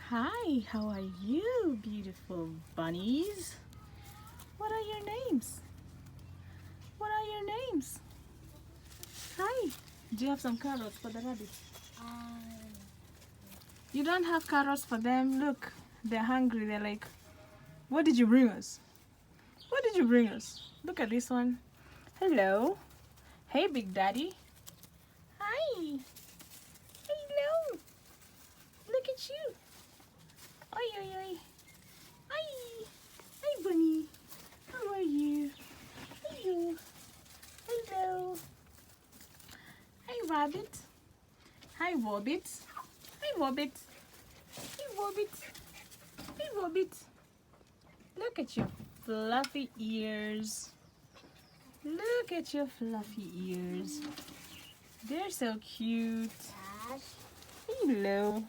Hi, how are you, beautiful bunnies? What are your names? What are your names? Hi. Do you have some carrots for the rabbits? You don't have carrots for them? Look, they're hungry. They're like, what did you bring us? What did you bring us? Look at this one. Hello. Hey, Big Daddy. Hi. Hello. Look at you. Oi, oi, oi. Hi. Hi, bunny. How are you? Hello. Hello. Hi, rabbit. Hi, Wobbit. Hi, Wobbit. Hey, Wobbit. Hey, Wobbit. Look at your fluffy ears. Look at your fluffy ears. They're so cute. Hello.